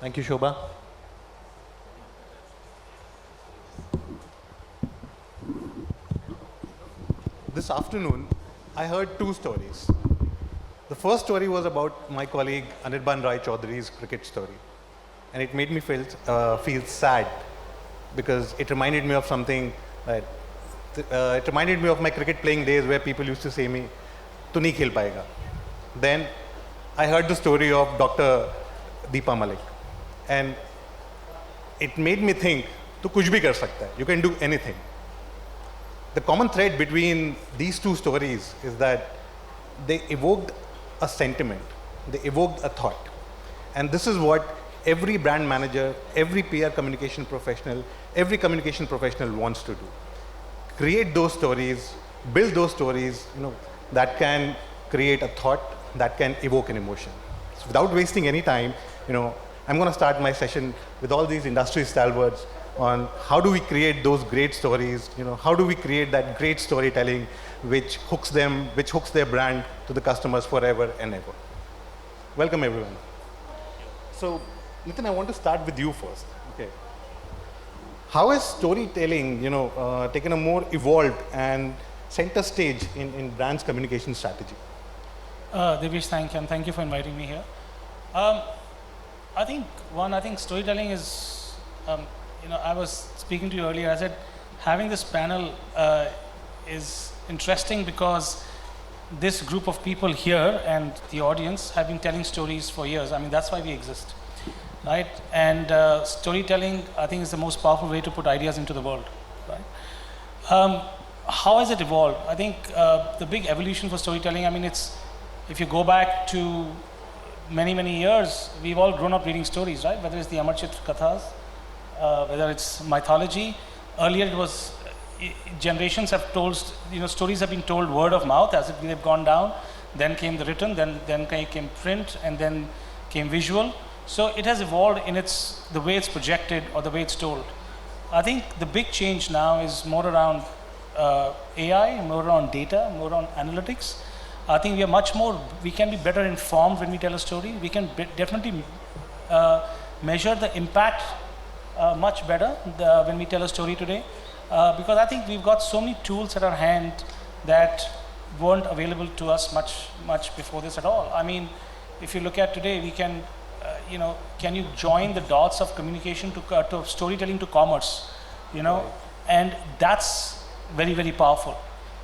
Thank you, Shobha. This afternoon, I heard two stories. The first story was about my colleague Anirban Rai Chaudhary's cricket story. And it made me feel sad because it reminded me of something that, it reminded me of my cricket playing days where people used to say me, "Tu nahi khel payega." Then I heard the story of Dr. Deepa Malik. And it made me think, tu kuch bhi kar sakta hai. You can do anything. The common thread between these two stories is that they evoked a sentiment. They evoked a thought. And this is what every brand manager, every PR communication professional, every communication professional wants to do. Create those stories, build those stories, that can create a thought, that can evoke an emotion. So without wasting any time, I'm going to start my session with all these industry stalwarts on how do we create those great stories, how do we create that great storytelling which hooks them, which hooks their brand to the customers forever and ever. Welcome everyone. So Nitin, I want to start with you first. Okay. How has storytelling, taken a more evolved and center stage in brands' communication strategy? Devesh, thank you, and thank you for inviting me here. I think storytelling is, I was speaking to you earlier, I said having this panel is interesting because this group of people here and the audience have been telling stories for years. I mean, that's why we exist, right? And storytelling, I think, is the most powerful way to put ideas into the world, right? How has it evolved? I think the big evolution for storytelling, I mean, if you go back to many years, we've all grown up reading stories, right? Whether it's the Amar Chitra Kathas, whether it's mythology. Earlier it was, generations have told, stories have been told word of mouth as they've gone down. Then came the written, then came print, and then came visual. So it has evolved in the way it's projected or the way it's told. I think the big change now is more around AI, more around data, more around analytics. I think we can be better informed when we tell a story. We can definitely measure the impact much better when we tell a story today. Because I think we've got so many tools at our hand that weren't available to us much before this at all. I mean, if you look at today, we can, can you join the dots of communication to storytelling to commerce, and that's very powerful.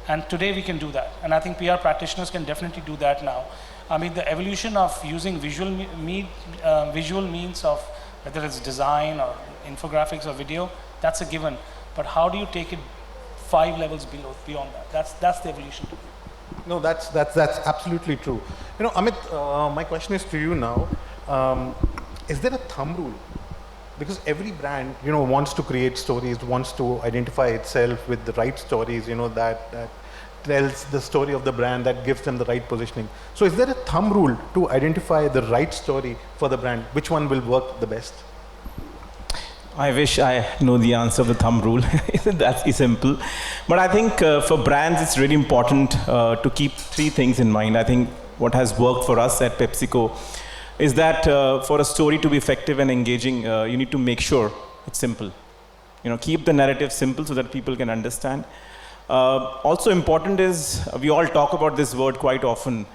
And today we can do that. And I think PR practitioners can definitely do that now. I mean, the evolution of using visual means of whether it's design or infographics or video, that's a given. But how do you take it 5 levels beyond that? That's the evolution. No, that's absolutely true. Amit, my question is to you now. Is there a thumb rule? Because every brand, wants to create stories, wants to identify itself with the right stories, that tells the story of the brand, that gives them the right positioning. So is there a thumb rule to identify the right story for the brand? Which one will work the best? I wish I know the answer of the thumb rule. That's simple. But I think for brands, it's really important to keep 3 things in mind. I think what has worked for us at PepsiCo is that for a story to be effective and engaging, you need to make sure it's simple. Keep the narrative simple so that people can understand. Also important is, we all talk about this word quite often,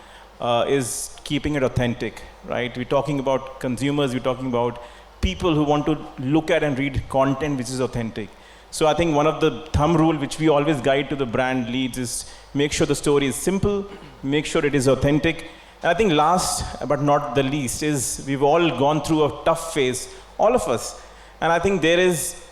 is keeping it authentic, right? We're talking about consumers, we're talking about people who want to look at and read content which is authentic. So I think one of the thumb rule which we always guide to the brand leads is make sure the story is simple, make sure it is authentic. And I think last but not the least is we've all gone through a tough phase, all of us. And I think there is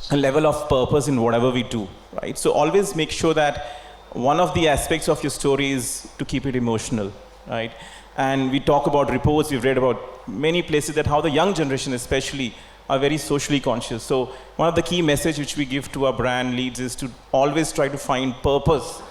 a level of purpose in whatever we do, right? So always make sure that one of the aspects of your story is to keep it emotional, right? And we talk about reports, we've read about many places that how the young generation especially are very socially conscious. So one of the key messages which we give to our brand leads is to always try to find purpose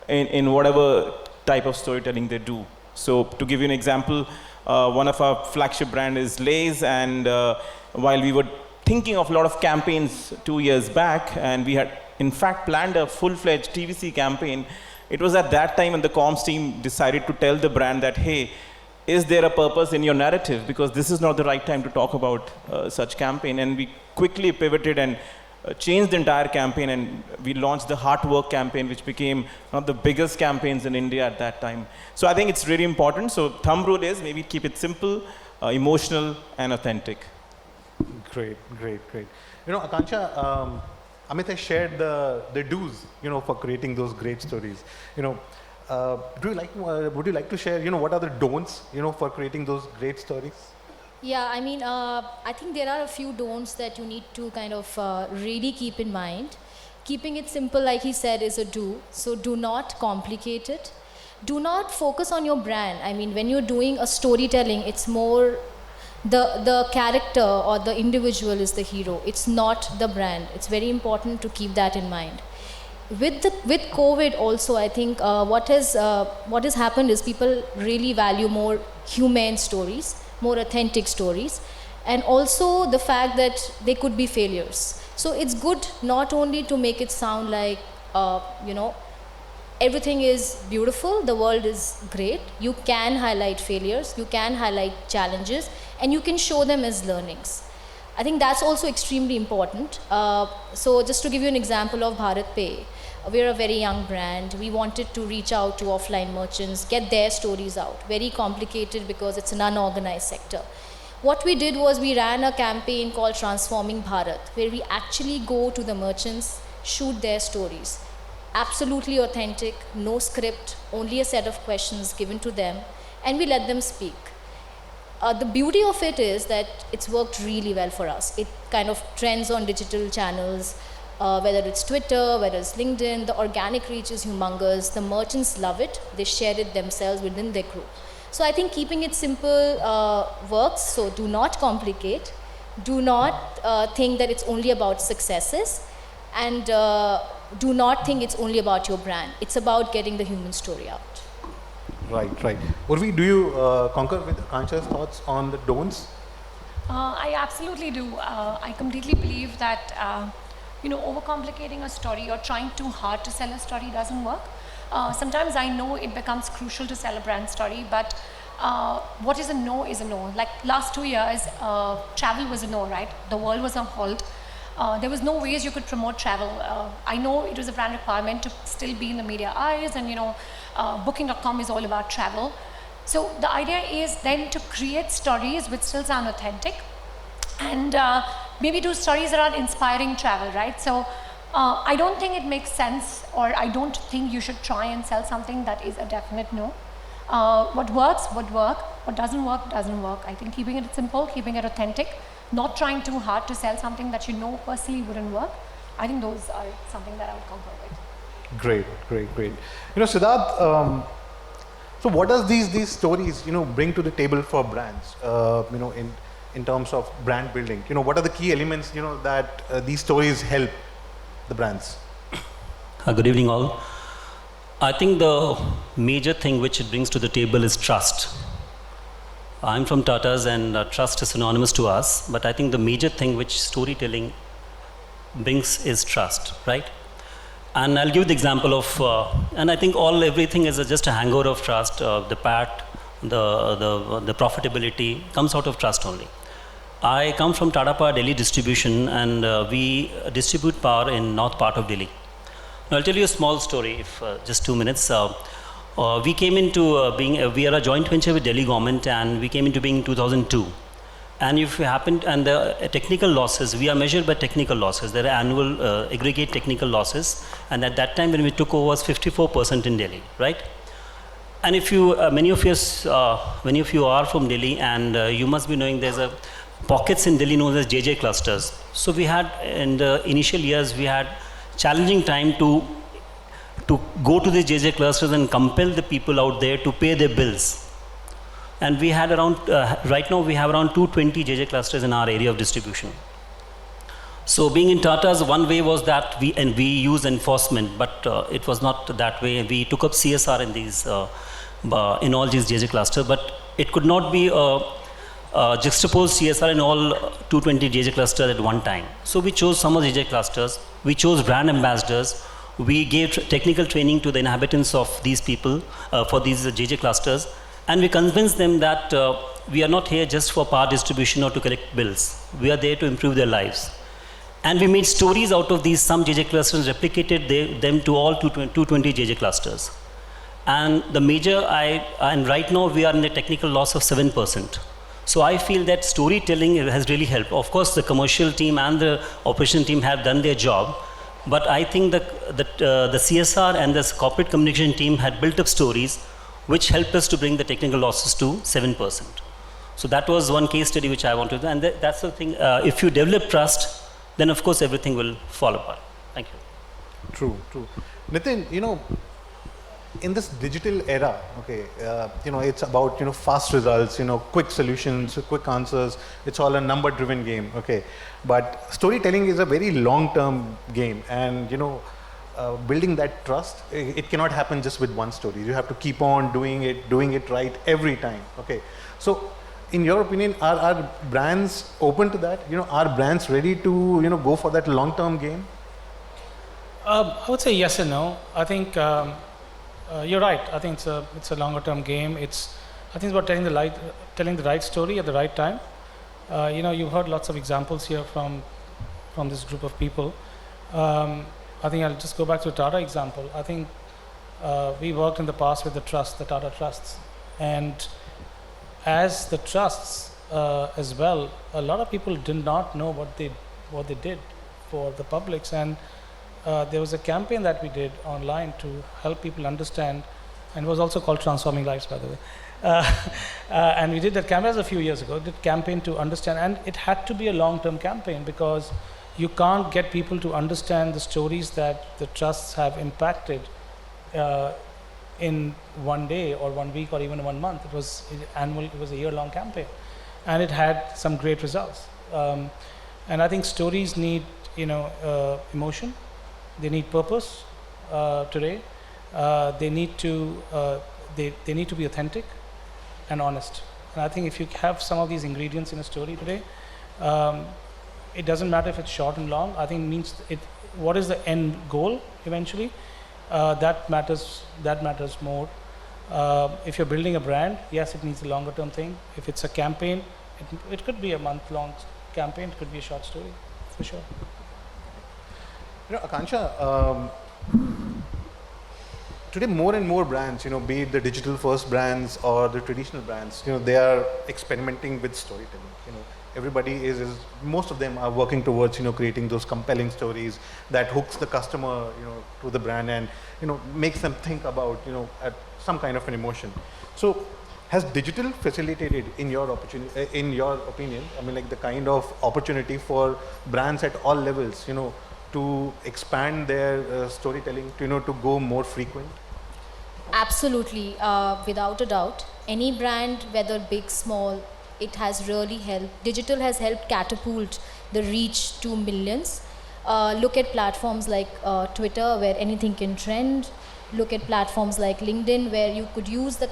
in whatever type of storytelling they do. So to give you an example, one of our flagship brand is Lay's, and while we were thinking of a lot of campaigns 2 years back, and we had in fact planned a full-fledged TVC campaign, it was at that time when the comms team decided to tell the brand that, hey, is there a purpose in your narrative? Because this is not the right time to talk about such campaign. And we quickly pivoted and changed the entire campaign, and we launched the Heart Work campaign, which became one of the biggest campaigns in India at that time. So I think it's really important. So thumb rule is maybe keep it simple, emotional, and authentic. Great. Akanksha, Amit has shared the do's, for creating those great stories. Would you like to share, what are the don'ts, for creating those great stories? Yeah, I mean, I think there are a few don'ts that you need to kind of really keep in mind. Keeping it simple, like he said, is a do. So do not complicate it. Do not focus on your brand. I mean, when you're doing a storytelling, it's more the character or the individual is the hero. It's not the brand. It's very important to keep that in mind. With COVID also, I think what has happened is people really value more humane stories, more authentic stories, and also the fact that they could be failures. So it's good not only to make it sound like, everything is beautiful, the world is great. You can highlight failures, you can highlight challenges, and you can show them as learnings. I think that's also extremely important. So just to give you an example of BharatPe, we're a very young brand. We wanted to reach out to offline merchants, get their stories out. Very complicated because it's an unorganized sector. What we did was we ran a campaign called Transforming Bharat, where we actually go to the merchants, shoot their stories. Absolutely authentic, no script, only a set of questions given to them, and we let them speak. The beauty of it is that it's worked really well for us. It kind of trends on digital channels, whether it's Twitter, whether it's LinkedIn, the organic reach is humongous. The merchants love it. They share it themselves within their group. So I think keeping it simple works. So do not complicate. Do not think that it's only about successes. And do not think it's only about your brand. It's about getting the human story out. Right. Urvi, do you concur with Akanksha's thoughts on the don'ts? I absolutely do. I completely believe that overcomplicating a story or trying too hard to sell a story doesn't work. Sometimes I know it becomes crucial to sell a brand story, but what is a no is a no. Like last 2 years, travel was a no, right? The world was on hold. There was no ways you could promote travel. I know it was a brand requirement to still be in the media eyes, and Booking.com is all about travel. So the idea is then to create stories which still sound authentic, and maybe do stories around inspiring travel, right? So I don't think it makes sense, or I don't think you should try and sell something that is a definite no. What works would work, what doesn't work doesn't work. I think keeping it simple, keeping it authentic, not trying too hard to sell something that you know personally wouldn't work, I think those are something that I would concur with. Great. Siddharth, so what does these stories, bring to the table for brands, in terms of brand building? What are the key elements, that these stories help the brands? Good evening all. I think the major thing which it brings to the table is trust. I'm from Tata's, and trust is synonymous to us, but I think the major thing which storytelling brings is trust, right? And I'll give you the example of, and I think everything is just a hangover of trust. The PAT, the profitability comes out of trust only. I come from Tata Power Delhi distribution, and we distribute power in north part of Delhi. Now I'll tell you a small story, if just 2 minutes. We came into we are a joint venture with Delhi government, and we came into being in 2002. And if you happen, and the technical losses, we are measured by technical losses. There are annual aggregate technical losses, and at that time when we took over was 54% in Delhi, right? And if you, many of you are from Delhi, and you must be knowing there's a pockets in Delhi known as JJ clusters. So we had, in the initial years, we had challenging time to go to the JJ clusters and compel the people out there to pay their bills. And we had around, right now we have around 220 JJ clusters in our area of distribution. So being in Tata's, one way was that we use enforcement, but it was not that way. We took up CSR in these, in all these JJ clusters, but it could not be juxtaposed CSR in all 220 JJ clusters at one time. So we chose some of the JJ clusters. We chose brand ambassadors. We gave technical training to the inhabitants of these people for these JJ clusters. And we convince them that we are not here just for power distribution or to collect bills. We are there to improve their lives. And we made stories out of these some JJ clusters, replicated them to all 220 JJ clusters. And the major, and right now we are in a technical loss of 7%. So I feel that storytelling has really helped. Of course, the commercial team and the operation team have done their job, but I think that the CSR and the corporate communication team had built up stories which helped us to bring the technical losses to 7%. So that was one case study which I wanted to do. And that's the thing, if you develop trust, then of course everything will fall apart. Thank you. True, true. Nitin, in this digital era, okay, it's about, fast results, quick solutions, quick answers. It's all a number-driven game, okay. But storytelling is a very long-term game, and, building that trust, it cannot happen just with one story. You have to keep on doing it right every time, okay. So, in your opinion, are brands open to that? Are brands ready to, go for that long-term game? I would say yes and no. I think you're right. I think it's a longer-term game. I think it's about telling the right story at the right time. You've heard lots of examples here from this group of people. I think I'll just go back to the Tata example. I think we worked in the past with the Tata trusts, and as the trusts as well, a lot of people did not know what they did for the publics, and there was a campaign that we did online to help people understand, and it was also called Transforming Lives, by the way. And we did that campaign a few years ago, did campaign to understand, and it had to be a long-term campaign because you can't get people to understand the stories that the trusts have impacted in one day or 1 week or even 1 month. It was annual. It was a year-long campaign, and it had some great results. And I think stories need, emotion. They need purpose today. They need to be authentic and honest. And I think if you have some of these ingredients in a story today, it doesn't matter if it's short and long. I think what is the end goal eventually? That matters more. If you're building a brand, yes, it needs a longer term thing. If it's a campaign, it could be a month-long campaign. It could be a short story, for sure. Akanksha, today more and more brands, be it the digital first brands or the traditional brands, they are experimenting with storytelling. Everybody most of them are working towards, creating those compelling stories that hooks the customer, to the brand and, makes them think about, some kind of an emotion. So has digital facilitated, in your opinion, the kind of opportunity for brands at all levels, to expand their storytelling, to go more frequent? Absolutely, without a doubt. Any brand, whether big, small, it has really helped. Digital has helped catapult the reach to millions. Look at platforms like Twitter, where anything can trend. Look at platforms like LinkedIn, where you could use the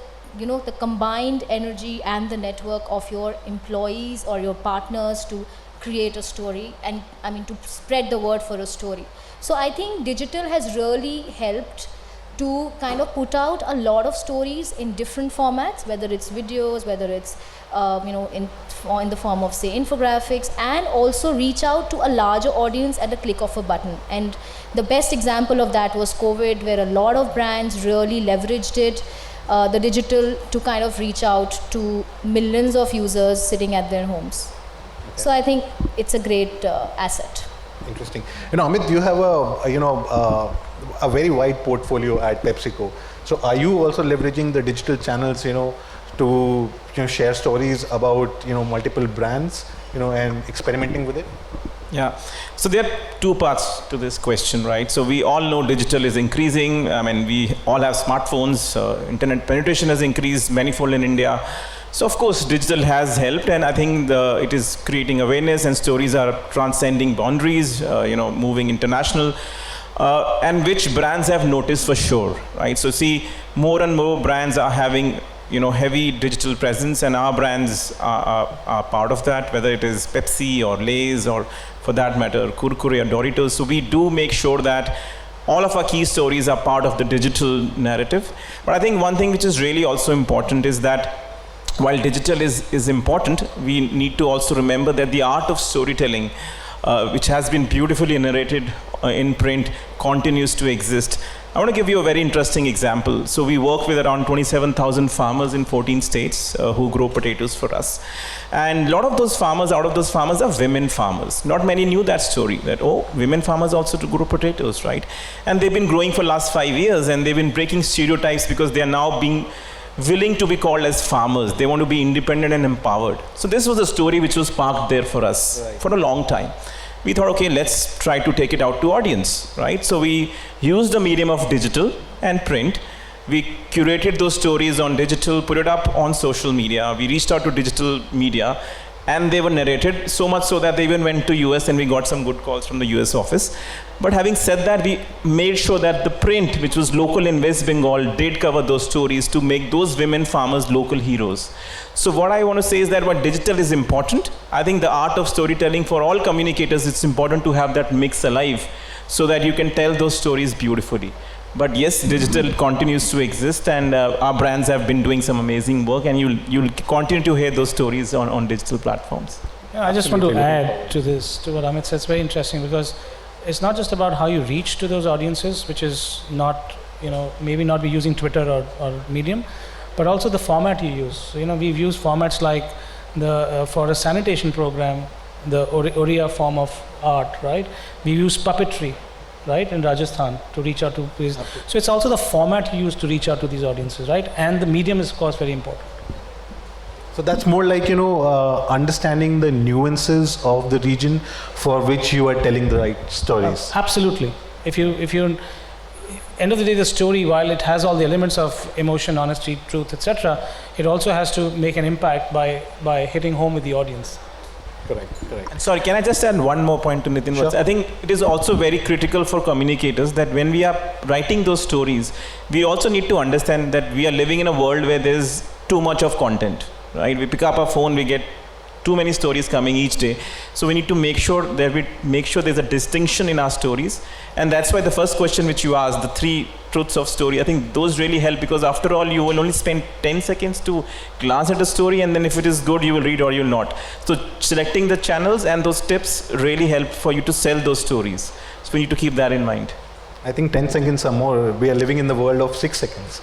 combined energy and the network of your employees or your partners to create a story and to spread the word for a story. So I think digital has really helped to kind of put out a lot of stories in different formats, whether it's videos, whether it's in the form of, say, infographics, and also reach out to a larger audience at the click of a button. And the best example of that was COVID, where a lot of brands really leveraged it, the digital, to kind of reach out to millions of users sitting at their homes. Okay. So I think it's a great asset. Interesting. Amit, you have a very wide portfolio at PepsiCo. So are you also leveraging the digital channels, to share stories about multiple brands, and experimenting with it? Yeah. So there are two parts to this question, right? So we all know digital is increasing. We all have smartphones. Internet penetration has increased manifold in India. So of course, digital has helped, and I think it is creating awareness, and stories are transcending boundaries, moving international, and which brands have noticed for sure, right? So see, more and more brands are having heavy digital presence, and our brands are part of that, whether it is Pepsi or Lay's or, for that matter, Kurkure or Doritos. So we do make sure that all of our key stories are part of the digital narrative. But I think one thing which is really also important is that while digital is important, we need to also remember that the art of storytelling, which has been beautifully narrated in print, continues to exist. I want to give you a very interesting example. So we work with around 27,000 farmers in 14 states who grow potatoes for us. And a lot of those farmers, out of those farmers, are women farmers. Not many knew that story, that, oh, women farmers also to grow potatoes, right? And they've been growing for last 5 years, and they've been breaking stereotypes because they are now being willing to be called as farmers. They want to be independent and empowered. So this was a story which was parked there for us for a long time. We thought, okay, let's try to take it out to audience, right? So we used the medium of digital and print. We curated those stories on digital, put it up on social media. We reached out to digital media, and they were narrated, so much so that they even went to US, and we got some good calls from the US office. But having said that, we made sure that the print, which was local in West Bengal, did cover those stories to make those women farmers local heroes. So what I want to say is that while digital is important, I think the art of storytelling for all communicators, it's important to have that mix alive so that you can tell those stories beautifully. But yes, digital continues to exist, and our brands have been doing some amazing work, and you'll continue to hear those stories on digital platforms. Yeah, I just want to add to this, to what Amit said. It's very interesting because it's not just about how you reach to those audiences, which is not, maybe not be using Twitter or Medium, but also the format you use. So, we've used formats like for a sanitation program, the Oriya form of art, right? We use puppetry, right, in Rajasthan to reach out to these. So it's also the format you use to reach out to these audiences, right? And the medium is, of course, very important. So that's more like, understanding the nuances of the region for which you are telling the right stories. Absolutely. If you end of the day, the story, while it has all the elements of emotion, honesty, truth, etc., it also has to make an impact by hitting home with the audience. Correct. And sorry, can I just add one more point to Nitin? Sure. I think it is also very critical for communicators that when we are writing those stories, we also need to understand that we are living in a world where there is too much of content. Right? We pick up our phone, we get too many stories coming each day. So we need to make sure there's a distinction in our stories. And that's why the first question which you asked, the 3 truths of story, I think those really help, because after all, you will only spend 10 seconds to glance at a story, and then if it is good, you will read or you'll not. So selecting the channels and those tips really help for you to sell those stories. So we need to keep that in mind. I think 10 seconds or more. We are living in the world of 6 seconds.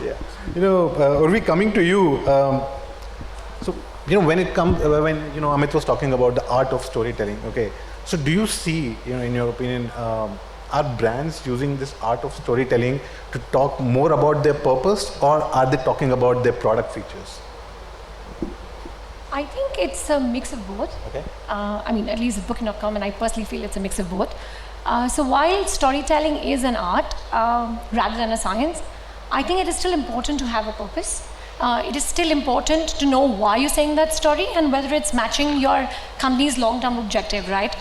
Yeah. Urvi, coming to you, so when it comes, when Amit was talking about the art of storytelling, okay. So do you see, in your opinion, are brands using this art of storytelling to talk more about their purpose, or are they talking about their product features? I think it's a mix of both. Okay. At least at Booking.com, and I personally feel it's a mix of both. So while storytelling is an art rather than a science, I think it is still important to have a purpose. It is still important to know why you're saying that story and whether it's matching your company's long-term objective, right?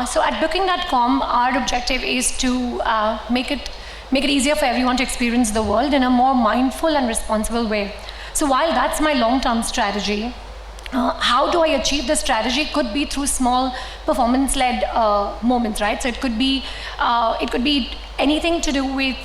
So at Booking.com, our objective is to make it easier for everyone to experience the world in a more mindful and responsible way. So while that's my long-term strategy, how do I achieve this strategy? Could be through small performance-led moments, right? So it could be anything to do with,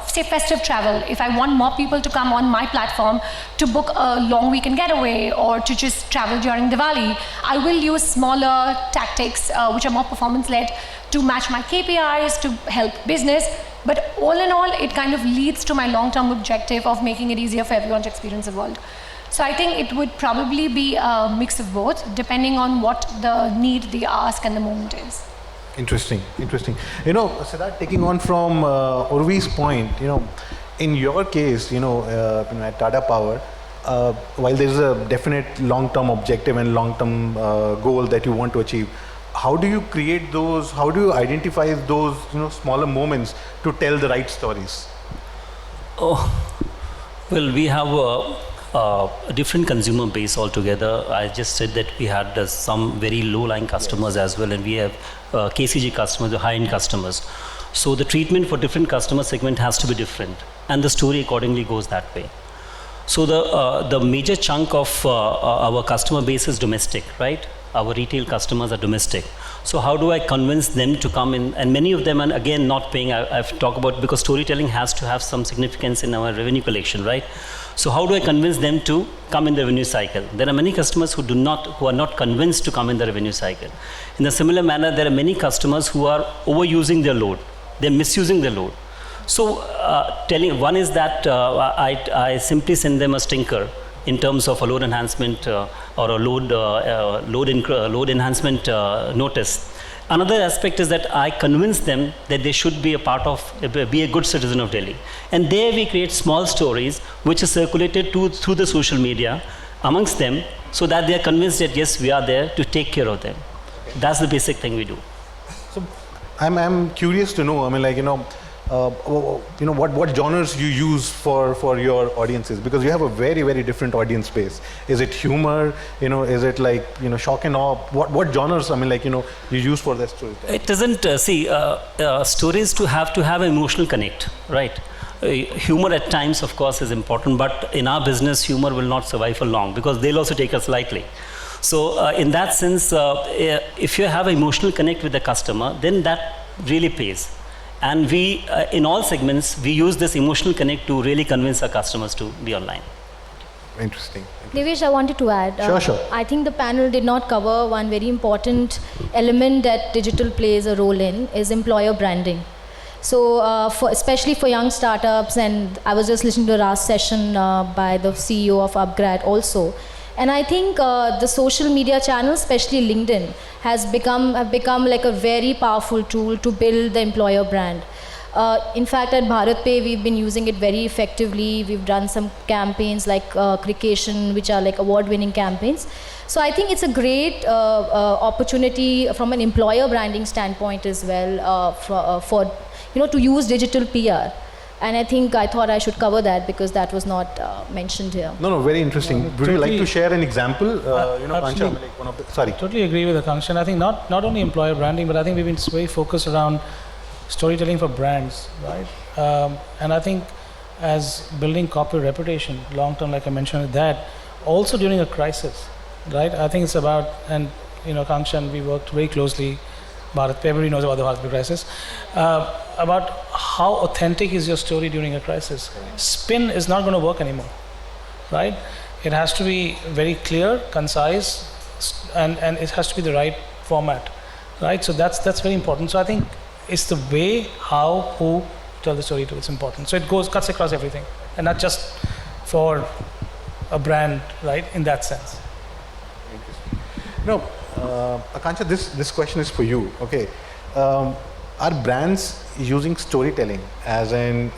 say, festive travel. If I want more people to come on my platform to book a long weekend getaway or to just travel during Diwali, I will use smaller tactics which are more performance-led to match my KPIs, to help business. But all in all, it kind of leads to my long-term objective of making it easier for everyone to experience the world. So I think it would probably be a mix of both, depending on what the need, the ask, and the moment is. Interesting. Siddharth, taking on from Urvi's point, in your case, at Tata Power, while there is a definite long-term objective and long-term goal that you want to achieve, how do you create those? How do you identify those, smaller moments to tell the right stories? Well, we have a different consumer base altogether. I just said that we had some very low-lying customers as well, and we have KCG customers, the high-end customers. So the treatment for different customer segment has to be different, and the story accordingly goes that way. So the major chunk of our customer base is domestic, right? Our retail customers are domestic. So how do I convince them to come in? And many of them are again not paying. I've talked about, because storytelling has to have some significance in our revenue collection, right? So how do I convince them to come in the revenue cycle? There are many customers who are not convinced to come in the revenue cycle. In a similar manner, there are many customers who are overusing their load. They're misusing their load. So one is that I simply send them a stinker in terms of a load enhancement or a load enhancement notice. Another aspect is that I convince them that they should be be a good citizen of Delhi. And there we create small stories which are circulated through the social media amongst them, so that they are convinced that yes, we are there to take care of them. Okay. That's the basic thing we do. So I'm curious to know, I mean, like, what genres you use for your audiences, because you have a very, very different audience base. Is it humor? Is it like, shock and awe? What genres, I mean, like, you use for that storytelling? It doesn't, stories have to have an emotional connect, right? Humor at times, of course, is important, but in our business, humor will not survive for long, because they'll also take us lightly. So in that sense, if you have an emotional connect with the customer, then that really pays. And we, in all segments, we use this emotional connect to really convince our customers to be online. Interesting. Devesh, I wanted to add. Sure. I think the panel did not cover one very important element that digital plays a role in, is employer branding. So especially for young startups, and I was just listening to the last session by the CEO of Upgrad also. And I think the social media channels, especially LinkedIn, have become like a very powerful tool to build the employer brand. In fact, at BharatPe, we've been using it very effectively. We've done some campaigns like Crication, which are like award-winning campaigns. So I think it's a great opportunity from an employer branding standpoint as well for to use digital PR. And I thought I should cover that because that was not mentioned here. No, very interesting. Would you like to share an example? Absolutely. Like sorry. Totally agree with Akanksha. And I think not only employer branding, but I think we've been very focused around storytelling for brands, right? And I think as building corporate reputation, long term, like I mentioned, that also during a crisis, right? I think it's about, and Akanksha and we worked very closely, BharatPe, everybody knows about the BharatPe crisis, about how authentic is your story during a crisis. Spin is not going to work anymore, right? It has to be very clear, concise, and it has to be the right format, right? So that's very important. So I think it's the way, how, who tell the story to. It's important. So it cuts across everything, and not just for a brand, right? In that sense. Akanksha, this question is for you. Okay, are brands using storytelling as an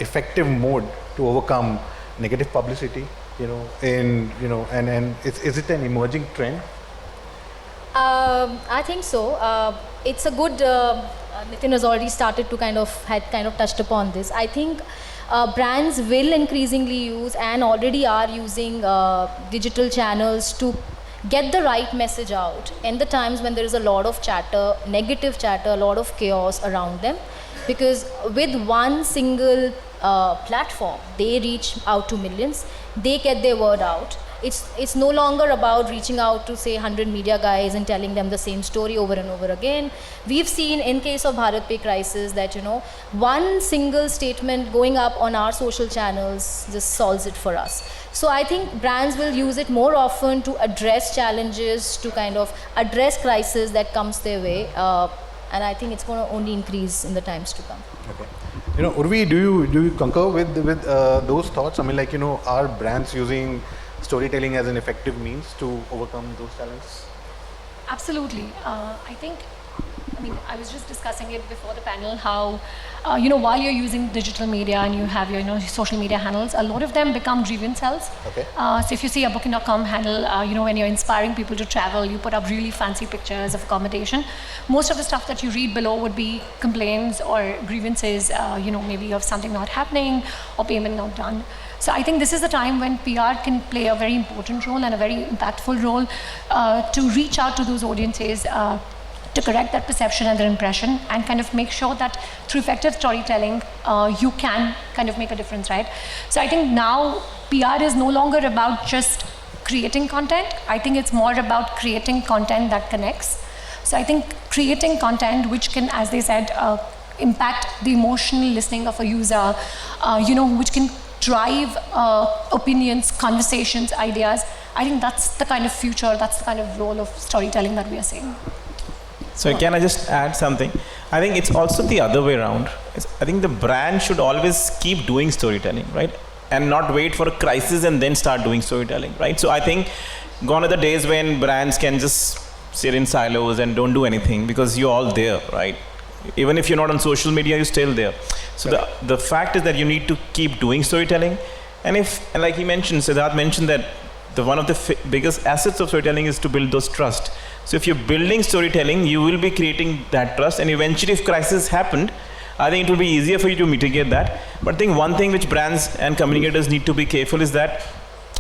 effective mode to overcome negative publicity? And is it an emerging trend? I think so. It's a good. Nitin has already started to kind of touched upon this. I think brands will increasingly use and already are using digital channels to get the right message out in the times when there is a lot of chatter, negative chatter, a lot of chaos around them. Because with one single platform, they reach out to millions, they get their word out. It's no longer about reaching out to say 100 media guys and telling them the same story over and over again. We've seen in case of BharatPe crisis that one single statement going up on our social channels just solves it for us. So I think brands will use it more often to address challenges, to kind of address crisis that comes their way, and I think it's going to only increase in the times to come. Okay, Urvi, do you concur with those thoughts? I mean, like, are brands using storytelling as an effective means to overcome those challenges? Absolutely. I was just discussing it before the panel, how, while you're using digital media and you have your, social media handles, a lot of them become grievance cells. Okay. So if you see a Booking.com handle, when you're inspiring people to travel, you put up really fancy pictures of accommodation. Most of the stuff that you read below would be complaints or grievances, maybe of something not happening or payment not done. So I think this is the time when PR can play a very important role and a very impactful role to reach out to those audiences, to correct that perception and their impression, and kind of make sure that through effective storytelling, you can kind of make a difference, right? So I think now PR is no longer about just creating content. I think it's more about creating content that connects. So I think creating content which can, as they said, impact the emotional listening of a user, which can drive opinions, conversations, ideas. I think that's the kind of future, that's the kind of role of storytelling that we are seeing. So can I just add something? I think it's also the other way around. I think the brand should always keep doing storytelling, right? And not wait for a crisis and then start doing storytelling, right? So I think gone are the days when brands can just sit in silos and don't do anything because you're all there, right? Even if you're not on social media, you're still there. So the fact is that you need to keep doing storytelling. And like he mentioned, Siddharth mentioned that one of the biggest assets of storytelling is to build those trust. So if you're building storytelling, you will be creating that trust, and eventually if crisis happened, I think it will be easier for you to mitigate that. But I think one thing which brands and communicators need to be careful is that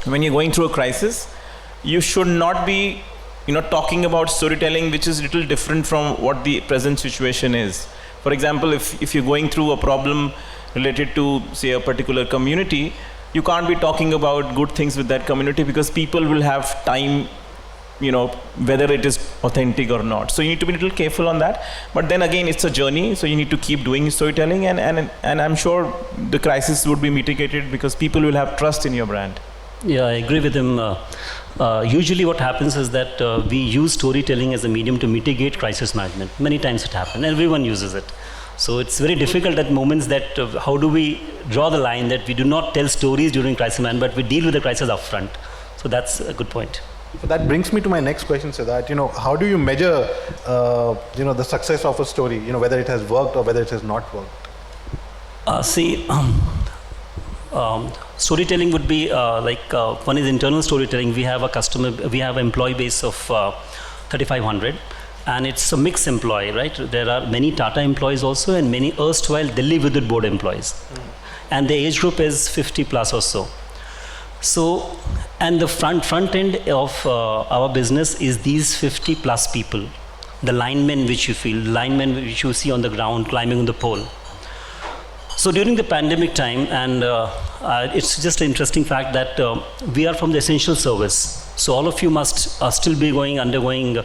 when you're going through a crisis, you should not be talking about storytelling which is a little different from what the present situation is. For example, if you're going through a problem related to, say, a particular community, you can't be talking about good things with that community because people will have time, whether it is authentic or not. So you need to be a little careful on that. But then again, it's a journey, so you need to keep doing storytelling, and I'm sure the crisis would be mitigated because people will have trust in your brand. Yeah, I agree with him. Usually what happens is that we use storytelling as a medium to mitigate crisis management. Many times it happens. Everyone uses it. So it's very difficult at moments that how do we draw the line that we do not tell stories during crisis management, but we deal with the crisis upfront. So that's a good point. So that brings me to my next question, Siddharth. How do you measure, the success of a story, whether it has worked or whether it has not worked? Storytelling would be one is internal storytelling. We have an employee base of 3,500, and it's a mixed employee, right? There are many Tata employees also and many erstwhile Delhi Vidyut Board employees. And the age group is 50 plus or so. So, and the front end of our business is these 50 plus people, the linemen which you see on the ground climbing on the pole. So during the pandemic time, and it's just an interesting fact that we are from the essential service. So all of you must still be undergoing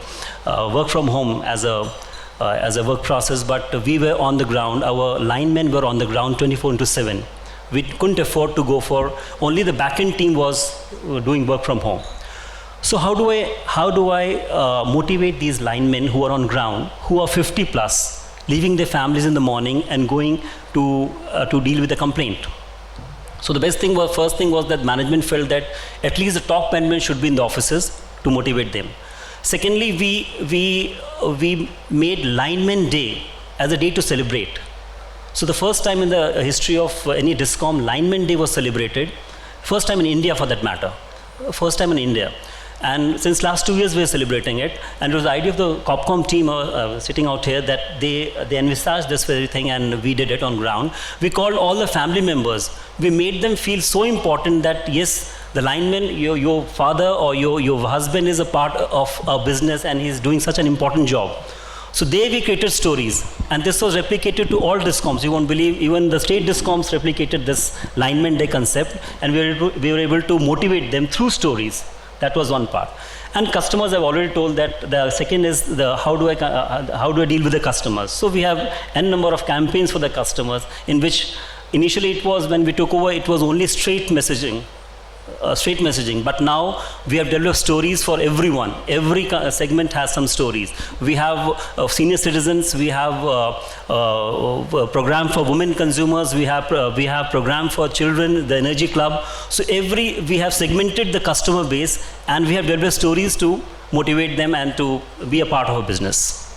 work from home as a work process, but we were on the ground. Our linemen were on the ground 24/7. We couldn't afford to go for, only the back-end team was doing work from home. So how do I motivate these linemen who are on ground, who are 50 plus, leaving their families in the morning and going to deal with a complaint? So the first thing was that management felt that at least the top management should be in the offices to motivate them. Secondly, we made Lineman Day as a day to celebrate. So the first time in the history of any discom, Lineman Day was celebrated. First time in India for that matter. First time in India. And since last 2 years we are celebrating it. And it was the idea of the Copcom team sitting out here that they envisaged this very thing, and we did it on ground. We called all the family members. We made them feel so important that yes, the lineman, your father or your husband is a part of our business and he's doing such an important job. So there we created stories, and this was replicated to all discoms. You won't believe, even the state discoms replicated this Lineman Day concept, and we were able to motivate them through stories. That was one part. And customers, I've already told that the second is how do I deal with the customers. So we have n number of campaigns for the customers, in which initially it was, when we took over, it was only straight messaging. But now we have developed stories for everyone. Every segment has some stories. We have senior citizens, we have a program for women consumers, we have program for children, the Energy Club. So we have segmented the customer base, and we have developed stories to motivate them and to be a part of a business.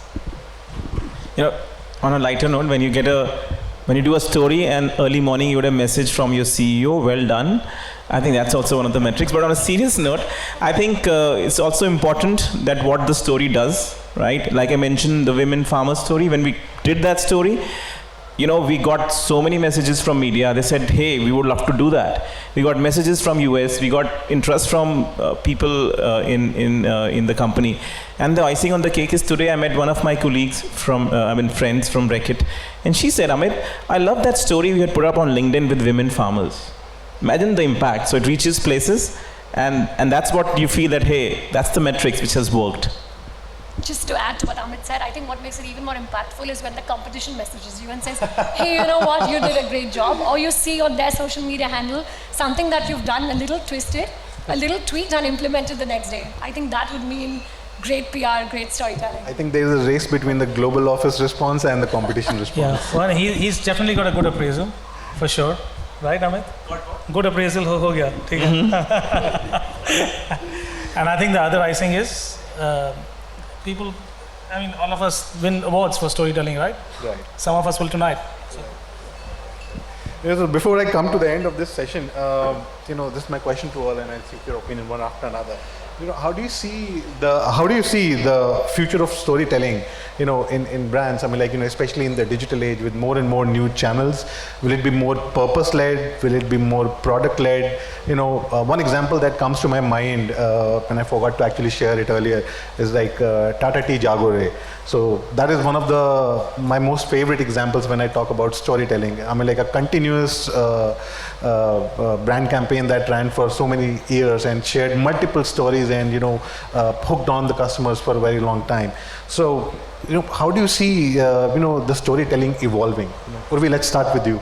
On a lighter note, when you do a story and early morning you get a message from your CEO, well done. I think that's also one of the metrics. But on a serious note, I think it's also important that what the story does, right? Like I mentioned, the women farmer story. When we did that story, we got so many messages from media. They said, hey, we would love to do that. We got messages from US. We got interest from people in the company. And the icing on the cake is today I met one of my colleagues friends from Reckitt. And she said, Amit, I love that story we had put up on LinkedIn with women farmers. Imagine the impact. So it reaches places, and that's what you feel that, hey, that's the metrics which has worked. Just to add to what Amit said, I think what makes it even more impactful is when the competition messages you and says, hey, you know what, you did a great job. Or you see on their social media handle something that you've done a little twisted, a little tweaked and implemented the next day. I think that would mean great PR, great storytelling. I think there is a race between the global office response and the competition response. Yeah, well, he's definitely got a good appraisal, for sure. Right, Amit? Good appraisal ho gaya. And I think the other icing is people, I mean, all of us win awards for storytelling, right? Right. Some of us will tonight. Yeah, so before I come to the end of this session, this is my question to all, and I'll seek your opinion one after another. How do you see the future of storytelling, in brands? I mean, especially in the digital age with more and more new channels. Will it be more purpose-led? Will it be more product-led? One example that comes to my mind, and I forgot to actually share it earlier, is like Tata Tea Jagore. So that is one of my most favorite examples when I talk about storytelling. I mean, like a continuous brand campaign that ran for so many years and shared multiple stories and hooked on the customers for a very long time. So how do you see the storytelling evolving? Urvi, let's start with you.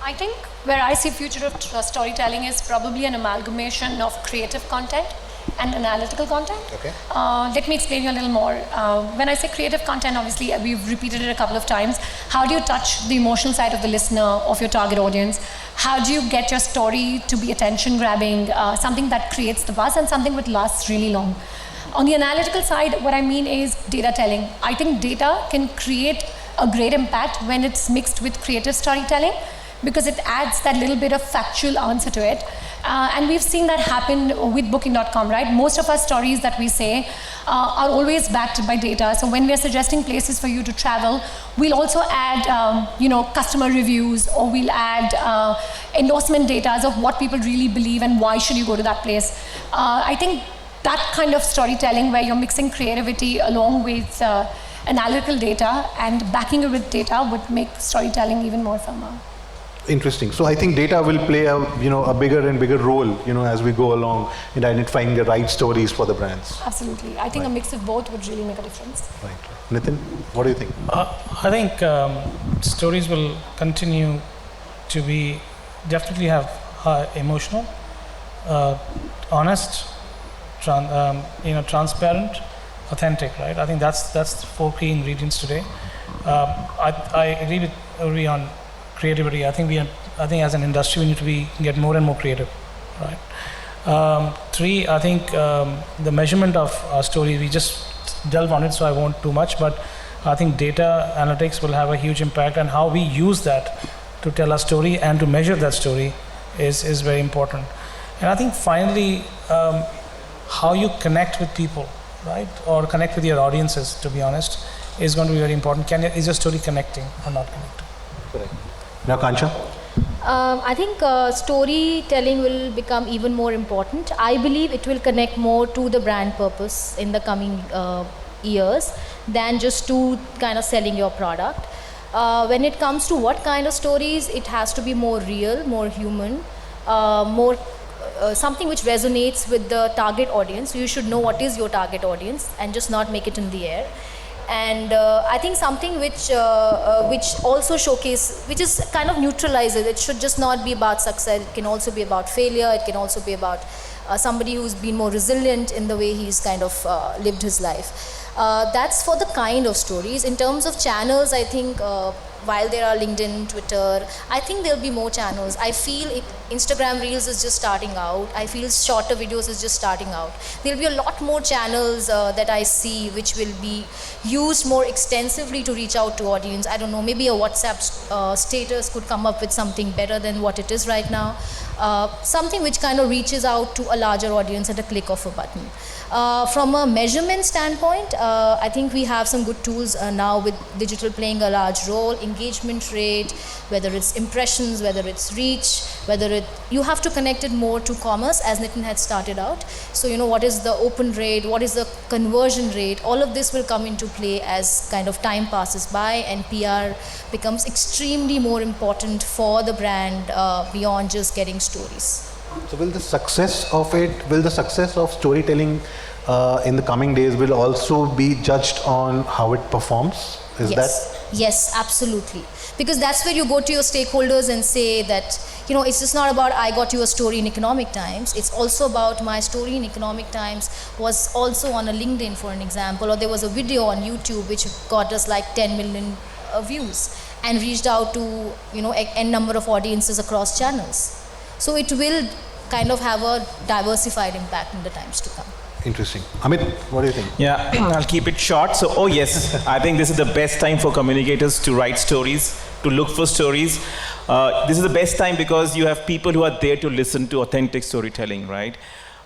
I think where I see future of storytelling is probably an amalgamation of creative content and analytical content. Okay. Let me explain you a little more. When I say creative content, obviously we've repeated it a couple of times. How do you touch the emotional side of the listener, of your target audience? How do you get your story to be attention grabbing, something that creates the buzz and something that lasts really long? On the analytical side, what I mean is data telling. I think data can create a great impact when it's mixed with creative storytelling, because it adds that little bit of factual answer to it. And we've seen that happen with Booking.com, right? Most of our stories that we say are always backed by data. So when we're suggesting places for you to travel, we'll also add, customer reviews, or we'll add endorsement data of what people really believe and why should you go to that place. I think that kind of storytelling where you're mixing creativity along with analytical data and backing it with data would make storytelling even more firmer. Interesting. So I think data will play a bigger and bigger role, as we go along in identifying the right stories for the brands. Absolutely. I think a mix of both would really make a difference. Right. Nitin, what do you think? I think stories will continue to definitely have emotional, honest, transparent, authentic, right? I think that's the 4 key ingredients today. I agree with Urvi on creativity. I think as an industry we need to get more and more creative, right? 3, I think the measurement of our story, we just delve on it, so I won't too much, but I think data analytics will have a huge impact, and how we use that to tell our story and to measure that story is very important. And I think finally, how you connect with people, right? Or connect with your audiences, to be honest, is going to be very important. Is your story connecting or not connecting? Correct. Now, Akanksha? I think storytelling will become even more important. I believe it will connect more to the brand purpose in the coming years than just to kind of selling your product. When it comes to what kind of stories, it has to be more real, more human, more something which resonates with the target audience. You should know what is your target audience and just not make it in the air. And I think something which also which is kind of neutralizes. It should just not be about success. It can also be about failure. It can also be about somebody who's been more resilient in the way he's kind of lived his life. That's for the kind of stories. In terms of channels, I think while there are LinkedIn, Twitter, I think there'll be more channels. I feel Instagram Reels is just starting out. I feel shorter videos is just starting out. There'll be a lot more channels that I see which will be used more extensively to reach out to audience. I don't know, maybe a WhatsApp status could come up with something better than what it is right now. Something which kind of reaches out to a larger audience at a click of a button. From a measurement standpoint, I think we have some good tools now with digital playing a large role, engagement rate, whether it's impressions, whether it's reach, you have to connect it more to commerce, as Nitin had started out. So, what is the open rate, what is the conversion rate, all of this will come into play as kind of time passes by and PR becomes extremely more important for the brand beyond just getting stories. So will the success of storytelling in the coming days will also be judged on how it performs? Yes, absolutely. Because that's where you go to your stakeholders and say that, it's just not about I got you a story in Economic Times. It's also about my story in Economic Times was also on a LinkedIn, for an example, or there was a video on YouTube which got us like 10 million views and reached out to, n number of audiences across channels. So it will kind of have a diversified impact in the times to come. Interesting. Amit, what do you think? Yeah, I'll keep it short. So, yes, I think this is the best time for communicators to write stories, to look for stories. This is the best time because you have people who are there to listen to authentic storytelling, right?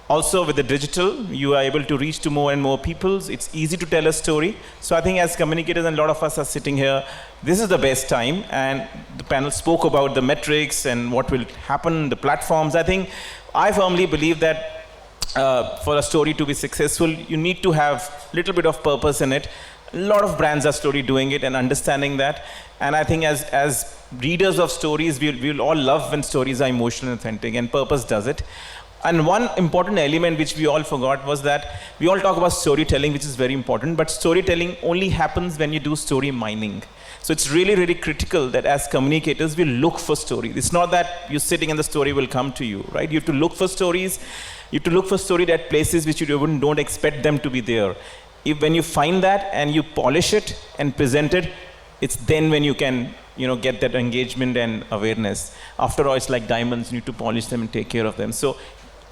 Also, with the digital, you are able to reach to more and more people. It's easy to tell a story. So I think as communicators, and a lot of us are sitting here, this is the best time. And the panel spoke about the metrics and what will happen, the platforms. I firmly believe that for a story to be successful, you need to have a little bit of purpose in it. A lot of brands are slowly doing it and understanding that. And I think as readers of stories, we'll all love when stories are emotional and authentic, and purpose does it. And one important element which we all forgot was that we all talk about storytelling, which is very important, but storytelling only happens when you do story mining. So it's really, really critical that as communicators, we look for stories. It's not that you're sitting and the story will come to you, right? You have to look for stories. You have to look for story at places which you don't expect them to be there. When you find that and you polish it and present it, it's then when you can get that engagement and awareness. After all, it's like diamonds. You need to polish them and take care of them. So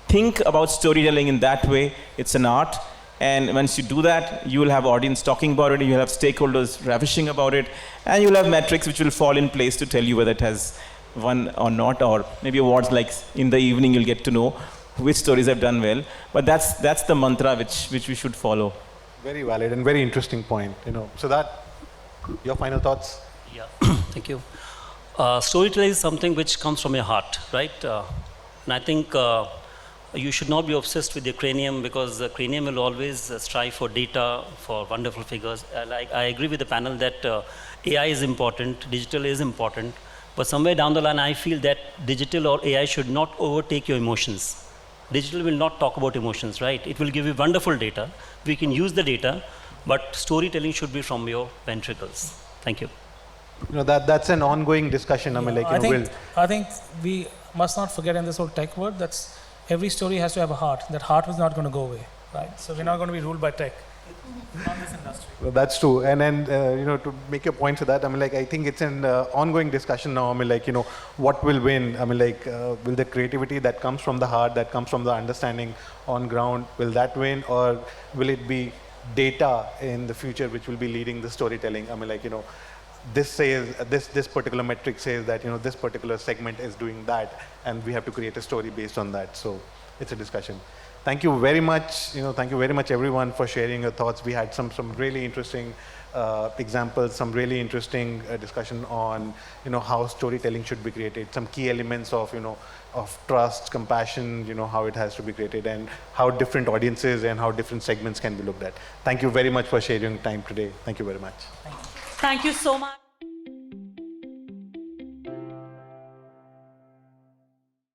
think about storytelling in that way. It's an art. And once you do that, you will have audience talking about it. You'll have stakeholders ravishing about it. And you'll have metrics which will fall in place to tell you whether it has won or not. Or maybe awards like in the evening, you'll get to know which stories have done well. But that's the mantra which we should follow. Very valid and very interesting point. Siddharth, your final thoughts? Yeah, thank you. Storytelling is something which comes from your heart, right? And I think you should not be obsessed with your cranium, because the cranium will always strive for data, for wonderful figures. I agree with the panel that AI is important, digital is important, but somewhere down the line I feel that digital or AI should not overtake your emotions. Digital will not talk about emotions, right? It will give you wonderful data. We can use the data, but storytelling should be from your ventricles. Thank you. That's an ongoing discussion. I think we must not forget in this whole tech world that every story has to have a heart. That heart is not going to go away, right? So we're not going to be ruled by tech. Not this industry. Well, that's true. And then, to make your point to that, I think it's an ongoing discussion now. What will win? Will the creativity that comes from the heart, that comes from the understanding on ground, will that win? Or will it be data in the future which will be leading the storytelling? This says, this particular metric says that, this particular segment is doing that, and we have to create a story based on that. So it's a discussion. Thank you very much. Thank you very much, everyone, for sharing your thoughts. We had some really interesting examples, some really interesting discussion on, how storytelling should be created, some key elements of, of trust, compassion, how it has to be created, and how different audiences and how different segments can be looked at. Thank you very much for sharing time today. Thank you very much. Thank you so much.